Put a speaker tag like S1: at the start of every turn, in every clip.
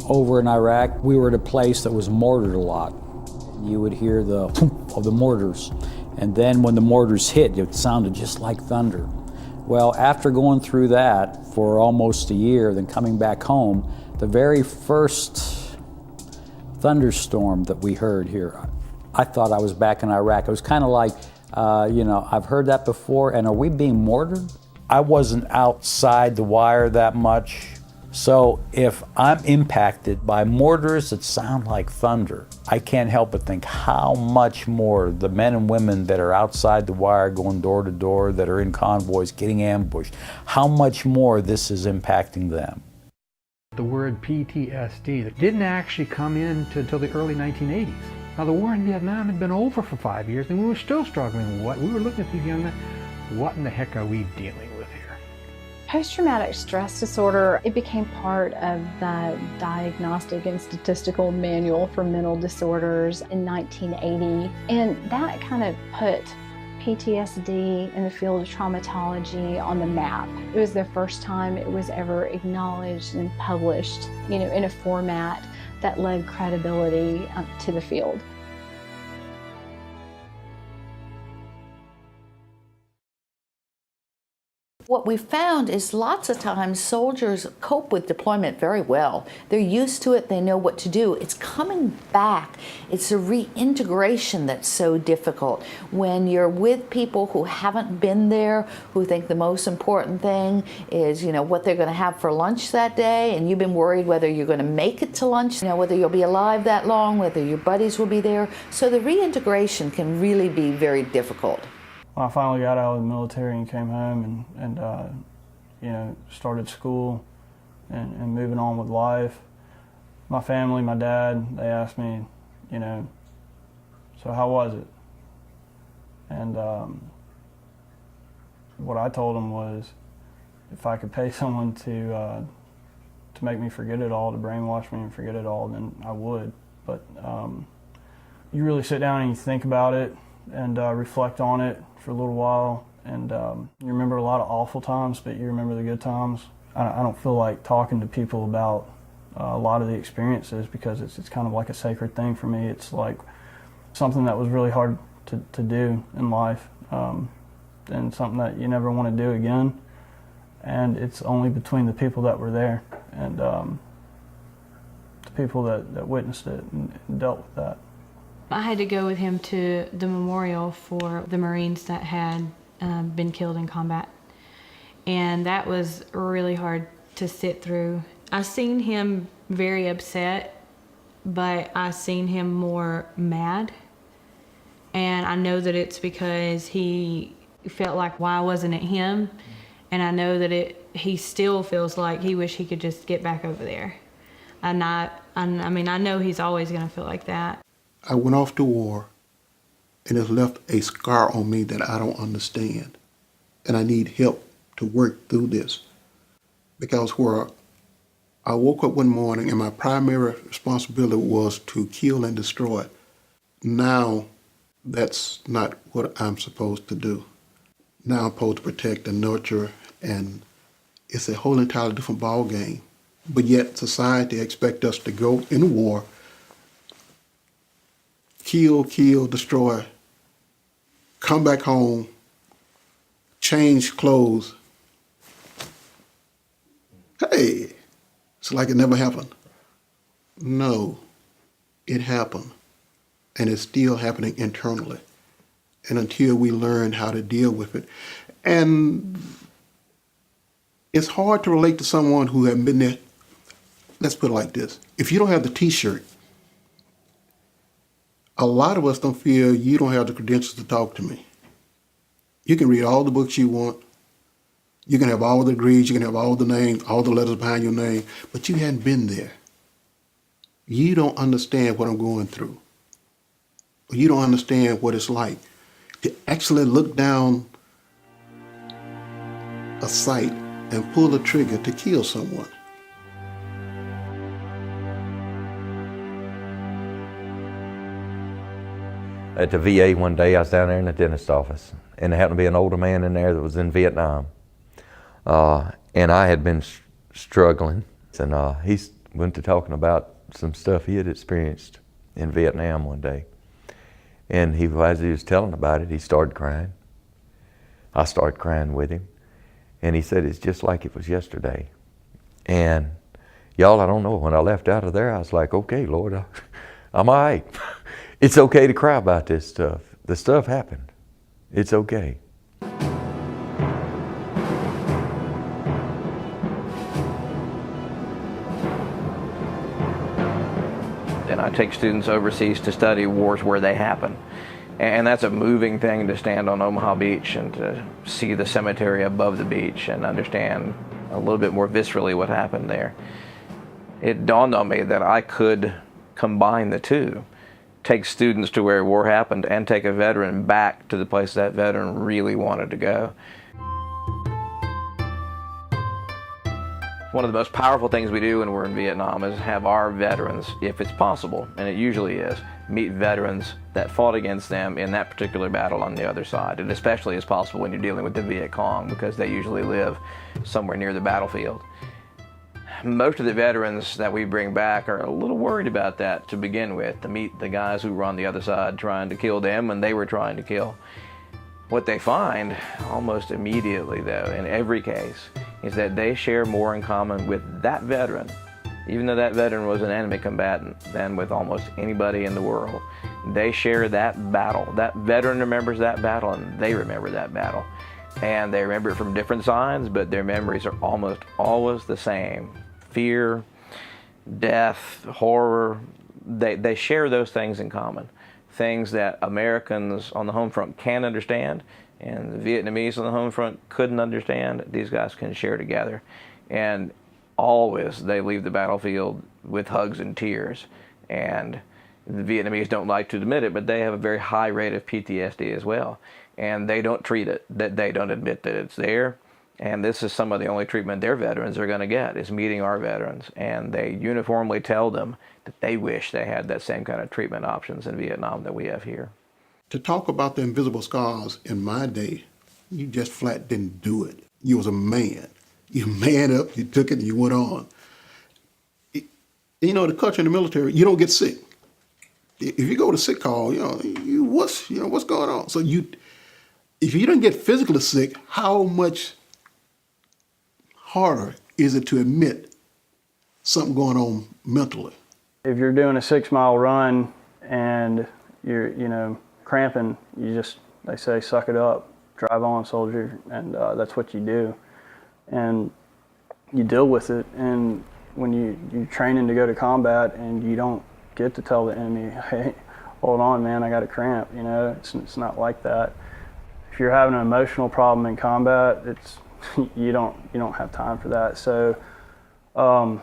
S1: Over in Iraq, we were at a place that was mortared a lot. You would hear the thump of the mortars, and then when the mortars hit, it sounded just like thunder. Well, after going through that for almost a year, then coming back home, the very first thunderstorm that we heard here, I thought I was back in Iraq. It was kind of like, I've heard that before, and are we being mortared? I wasn't outside the wire that much, so if I'm impacted by mortars that sound like thunder, I can't help but think how much more the men and women that are outside the wire going door to door, that are in convoys getting ambushed, how much more this is impacting them.
S2: The word PTSD that didn't actually come in until the early 1980s. Now the war in Vietnam had been over for 5 years and we were still struggling with what? We were looking at these young men, what in the heck are we dealing with here?
S3: Post-traumatic stress disorder, it became part of the Diagnostic and Statistical Manual for Mental Disorders in 1980. And that kind of put PTSD in the field of traumatology on the map. It was the first time it was ever acknowledged and published, in a format that led credibility to the field.
S4: What we found is lots of times soldiers cope with deployment very well. They're used to it, they know what to do. It's coming back. It's a reintegration that's so difficult. When you're with people who haven't been there, who think the most important thing is, what they're going to have for lunch that day, and you've been worried whether you're going to make it to lunch, whether you'll be alive that long, whether your buddies will be there. So the reintegration can really be very difficult.
S5: When I finally got out of the military and came home and started school and moving on with life, my family, my dad, they asked me, so how was it? And what I told them was, if I could pay someone to make me forget it all, to brainwash me and forget it all, then I would. But you really sit down and you think about it and reflect on it for a little while, and you remember a lot of awful times, but you remember the good times. I don't feel like talking to people about a lot of the experiences because it's kind of like a sacred thing for me. It's like something that was really hard to do in life, and something that you never want to do again, and it's only between the people that were there and the people that witnessed it and dealt with that.
S6: I had to go with him to the memorial for the Marines that had been killed in combat. And that was really hard to sit through. I seen him very upset, but I seen him more mad. And I know that it's because he felt like, why wasn't it him? And I know that he still feels like he wished he could just get back over there. And I know he's always gonna feel like that.
S7: I went off to war, and it's left a scar on me that I don't understand. And I need help to work through this. Because where I woke up one morning and my primary responsibility was to kill and destroy, now that's not what I'm supposed to do. Now I'm supposed to protect and nurture, and it's a whole entirely different ball game. But yet society expects us to go in war, kill, destroy, come back home, change clothes. Hey, it's like it never happened. No, it happened, and it's still happening internally. And until we learn how to deal with it, and it's hard to relate to someone who hasn't been there. Let's put it like this. If you don't have the t-shirt, a lot of us don't feel you don't have the credentials to talk to me. You can read all the books you want. You can have all the degrees. You can have all the names, all the letters behind your name, but you hadn't been there. You don't understand what I'm going through. You don't understand what it's like to actually look down a sight and pull the trigger to kill someone.
S8: At the VA one day, I was down there in the dentist office, and there happened to be an older man in there that was in Vietnam. And I had been struggling, and he went to talking about some stuff he had experienced in Vietnam one day. And as he was telling about it, he started crying. I started crying with him. And he said, it's just like it was yesterday. And y'all, I don't know, when I left out of there, I was like, okay, Lord, I'm all right. It's okay to cry about this stuff. The stuff happened. It's okay.
S9: And I take students overseas to study wars where they happen. And that's a moving thing to stand on Omaha Beach and to see the cemetery above the beach and understand a little bit more viscerally what happened there. It dawned on me that I could combine the two. Take students to where war happened and take a veteran back to the place that veteran really wanted to go. One of the most powerful things we do when we're in Vietnam is have our veterans, if it's possible, and it usually is, meet veterans that fought against them in that particular battle on the other side. And especially is possible when you're dealing with the Viet Cong, because they usually live somewhere near the battlefield. Most of the veterans that we bring back are a little worried about that to begin with, to meet the guys who were on the other side trying to kill them when they were trying to kill. What they find almost immediately, though, in every case, is that they share more in common with that veteran, even though that veteran was an enemy combatant, than with almost anybody in the world. They share that battle. That veteran remembers that battle, and they remember that battle. And they remember it from different sides, but their memories are almost always the same. Fear, death, horror, they share those things in common. Things that Americans on the home front can understand and the Vietnamese on the home front couldn't understand, these guys can share together. And always they leave the battlefield with hugs and tears. And the Vietnamese don't like to admit it, but they have a very high rate of PTSD as well. And they don't treat it, that they don't admit that it's there. And this is some of the only treatment their veterans are going to get, is meeting our veterans. And they uniformly tell them that they wish they had that same kind of treatment options in Vietnam that we have here.
S7: To talk about the invisible scars in my day, you just flat didn't do it. You was a man. You man up, you took it, and you went on. You know, the culture in the military, you don't get sick. If you go to sick call, what's going on? So if you don't get physically sick, how much harder is it to admit something going on mentally?
S5: If you're doing a 6-mile run and you're, cramping, they say, suck it up, drive on, soldier, and that's what you do. And you deal with it. And when you're training to go to combat and you don't get to tell the enemy, hey, hold on, man, I got a cramp, it's not like that. If you're having an emotional problem in combat, you don't have time for that. So I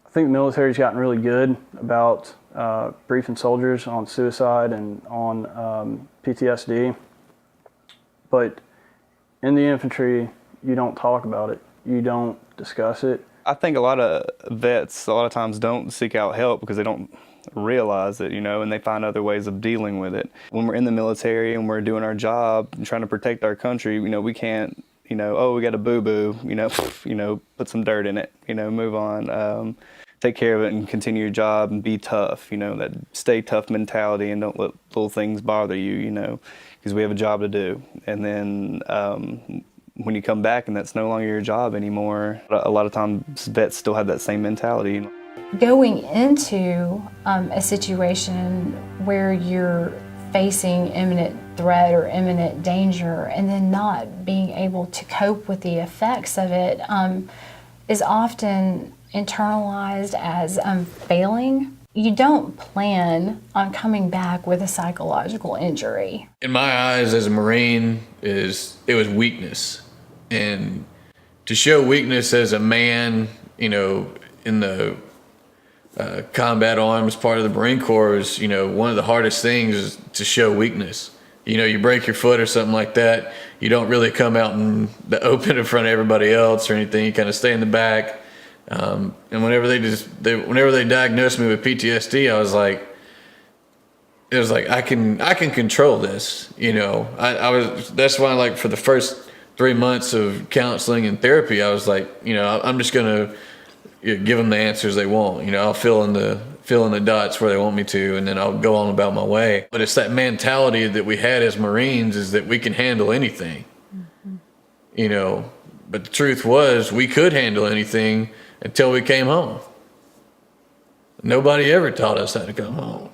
S5: think the military's gotten really good about briefing soldiers on suicide and on PTSD. But in the infantry, you don't talk about it. You don't discuss it.
S10: I think a lot of vets a lot of times don't seek out help because they don't realize it, and they find other ways of dealing with it. When we're in the military and we're doing our job and trying to protect our country, we can't, we got a boo-boo, put some dirt in it, move on, take care of it and continue your job and be tough, that stay tough mentality and don't let little things bother you, because we have a job to do. And then when you come back and that's no longer your job anymore, a lot of times vets still have that same mentality.
S3: Going into a situation where you're facing imminent threat or imminent danger and then not being able to cope with the effects of it is often internalized as failing. You don't plan on coming back with a psychological injury.
S11: In my eyes as a Marine, it was weakness. And to show weakness as a man, in the combat arms part of the Marine Corps is, one of the hardest things is to show weakness. You break your foot or something like that, you don't really come out in the open in front of everybody else or anything. You kind of stay in the back. And whenever they diagnosed me with PTSD, it was like I can control this. That's why for the first 3 months of counseling and therapy, I was like, I'm just gonna give them the answers they want. I'll fill in the dots where they want me to, and then I'll go on about my way. But it's that mentality that we had as Marines, is that we can handle anything. But the truth was, we could handle anything until we came home. Nobody ever taught us how to come home.